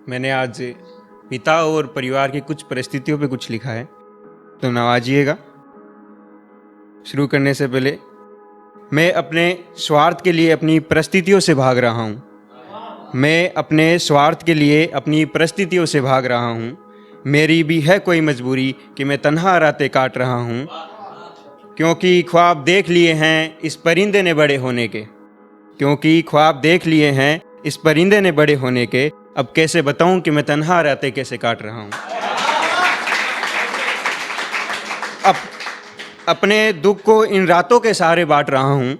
मैंने आज पिता और परिवार की कुछ परिस्थितियों पे कुछ लिखा है, तो नवाजिएगा। शुरू करने से पहले, मैं अपने स्वार्थ के लिए अपनी परिस्थितियों से भाग रहा हूँ। मैं अपने स्वार्थ के लिए अपनी परिस्थितियों से भाग रहा हूँ। मेरी भी है कोई मजबूरी कि मैं तन्हा रातें काट रहा हूँ, क्योंकि ख्वाब देख लिए हैं इस परिंदे ने बड़े होने के। क्योंकि ख्वाब देख लिए हैं इस परिंदे ने बड़े होने के। अब कैसे बताऊं कि मैं तन्हा रातें कैसे काट रहा हूं। अब अपने दुख को इन रातों के सहारे बांट रहा हूं।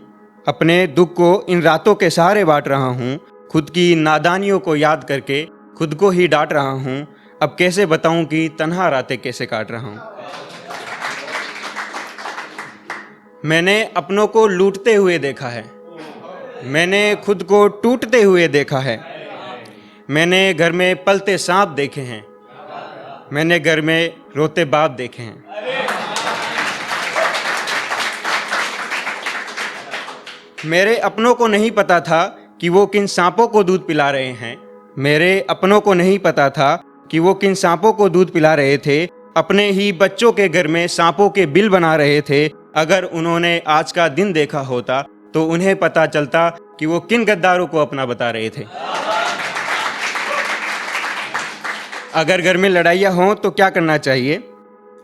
अपने दुख को इन रातों के सहारे बांट रहा हूं। खुद की नादानियों को याद करके खुद को ही डांट रहा हूं। अब कैसे बताऊं कि तन्हा रातें कैसे काट रहा हूं। मैंने अपनों को लूटते हुए देखा है। मैंने खुद को टूटते हुए देखा है। मैंने घर में पलते सांप देखे हैं। मैंने घर में रोते बाप देखे हैं। मेरे अपनों को नहीं पता था कि वो किन सांपों को दूध पिला रहे हैं। मेरे अपनों को नहीं पता था कि वो किन सांपों को दूध पिला रहे थे। अपने ही बच्चों के घर में सांपों के बिल बना रहे थे। अगर उन्होंने आज का दिन देखा होता तो उन्हें पता चलता कि वो किन गद्दारों को अपना बता रहे थे। अगर घर में लड़ाइयाँ हों तो क्या करना चाहिए?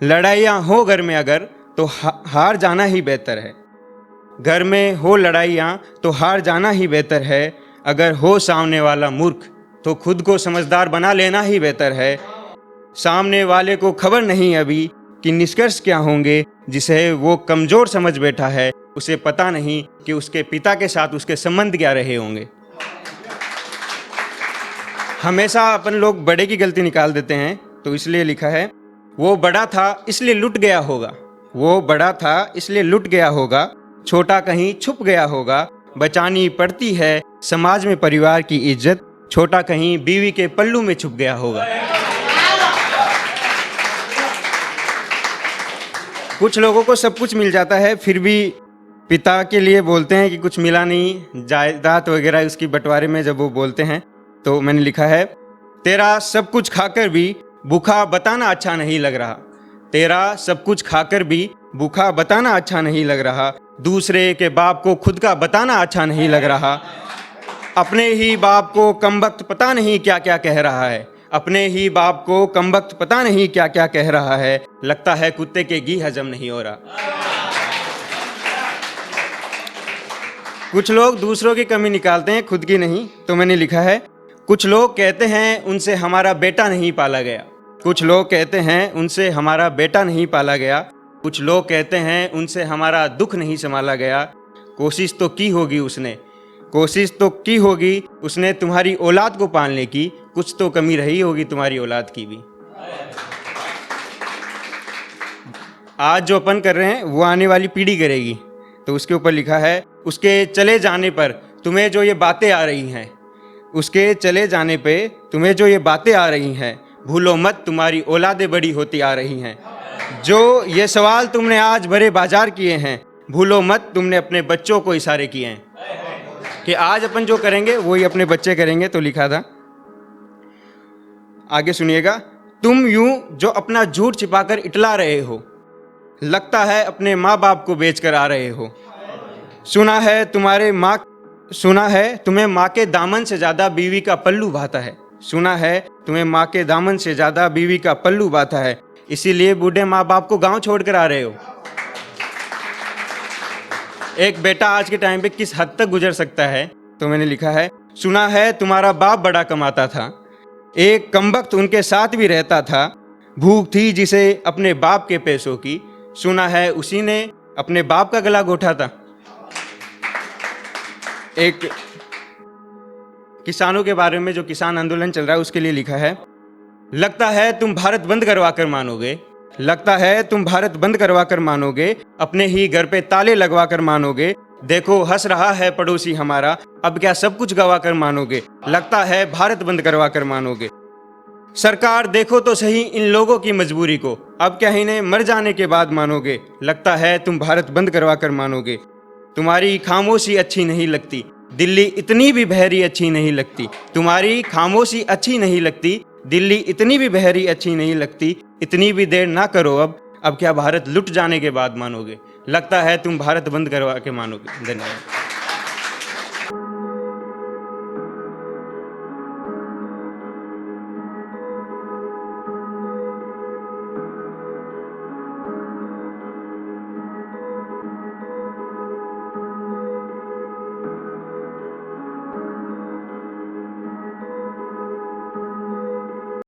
लड़ाइयाँ हो घर में अगर, तो हार जाना ही बेहतर है। घर में हो लड़ाइयाँ तो हार जाना ही बेहतर है। अगर हो सामने वाला मूर्ख तो खुद को समझदार बना लेना ही बेहतर है। सामने वाले को खबर नहीं अभी कि निष्कर्ष क्या होंगे। जिसे वो कमज़ोर समझ बैठा है उसे पता नहीं कि उसके पिता के साथ उसके संबंध क्या रहे होंगे। हमेशा अपन लोग बड़े की गलती निकाल देते हैं, तो इसलिए लिखा है, वो बड़ा था इसलिए लुट गया होगा। वो बड़ा था इसलिए लुट गया होगा। छोटा कहीं छुप गया होगा। बचानी पड़ती है समाज में परिवार की इज्जत। छोटा कहीं बीवी के पल्लू में छुप गया होगा। कुछ लोगों को सब कुछ मिल जाता है, फिर भी पिता के लिए बोलते हैं कि कुछ मिला नहीं। जायदाद वगैरह उसकी बंटवारे में जब वो बोलते हैं, तो मैंने लिखा है, तेरा सब कुछ खाकर भी भूखा बताना अच्छा नहीं लग रहा। तेरा सब कुछ खाकर भी भूखा बताना अच्छा नहीं लग रहा। दूसरे के बाप को खुद का बताना अच्छा नहीं लग रहा। अपने ही बाप को कमबख्त पता नहीं क्या क्या कह रहा है। अपने ही बाप को कमबख्त पता नहीं क्या क्या कह रहा है। लगता है कुत्ते के घी हजम नहीं हो रहा। कुछ लोग दूसरों की कमी निकालते हैं, खुद की नहीं। तो मैंने लिखा है, कुछ लोग कहते हैं उनसे हमारा बेटा नहीं पाला गया। कुछ लोग कहते हैं उनसे हमारा बेटा नहीं पाला गया। कुछ लोग कहते हैं उनसे हमारा दुख नहीं संभाला गया। कोशिश तो की होगी उसने। कोशिश तो की होगी उसने तुम्हारी औलाद को पालने की। कुछ तो कमी रही होगी तुम्हारी औलाद की भी। आज जो अपन कर रहे हैं वो आने वाली पीढ़ी करेगी। तो उसके ऊपर लिखा है, उसके चले जाने पर तुम्हें जो ये बातें आ रही हैं, उसके चले जाने पे तुम्हें जो ये बातें आ रही हैं, भूलो मत तुम्हारी औलादें बड़ी होती आ रही हैं। जो ये सवाल तुमने आज भरे बाजार किए हैं, भूलो मत तुमने अपने बच्चों को इशारे किए हैं कि आज अपन जो करेंगे वही अपने बच्चे करेंगे। तो लिखा था, आगे सुनिएगा, तुम यूं जो अपना झूठ छिपाकर इटला रहे हो, लगता है अपने माँ बाप को बेचकर आ रहे हो। सुना है तुम्हें माँ के दामन से ज़्यादा बीवी का पल्लू भाता है। सुना है तुम्हें माँ के दामन से ज़्यादा बीवी का पल्लू भाता है। इसीलिए बूढ़े माँ बाप को गांव छोड़कर आ रहे हो। एक बेटा आज के टाइम पे किस हद तक गुजर सकता है? तो मैंने लिखा है, सुना है तुम्हारा बाप बड़ा कमाता था। एक कमबख्त उनके साथ भी रहता था। भूख थी जिसे अपने बाप के पैसों की। सुना है उसी ने अपने बाप का गला घोटा था। एक किसानों के बारे में, जो किसान आंदोलन चल रहा है, उसके लिए लिखा है, लगता है तुम भारत बंद करवा कर मानोगे। लगता है तुम भारत बंद करवा कर मानोगे। अपने ही घर पे ताले लगवा कर मानोगे। देखो हंस रहा है पड़ोसी हमारा, अब क्या सब कुछ गवा कर मानोगे। लगता है भारत बंद करवा कर मानोगे। सरकार देखो तो सही इन लोगों की मजबूरी को, अब क्या इन्हें मर जाने के बाद मानोगे। लगता है तुम भारत बंद करवा कर मानोगे। तुम्हारी खामोशी अच्छी नहीं लगती, दिल्ली इतनी भी बहरी अच्छी नहीं लगती, तुम्हारी खामोशी अच्छी नहीं लगती, दिल्ली इतनी भी बहरी अच्छी नहीं लगती, इतनी भी देर ना करो अब क्या भारत लुट जाने के बाद मानोगे, लगता है तुम भारत बंद करवा के मानोगे। धन्यवाद।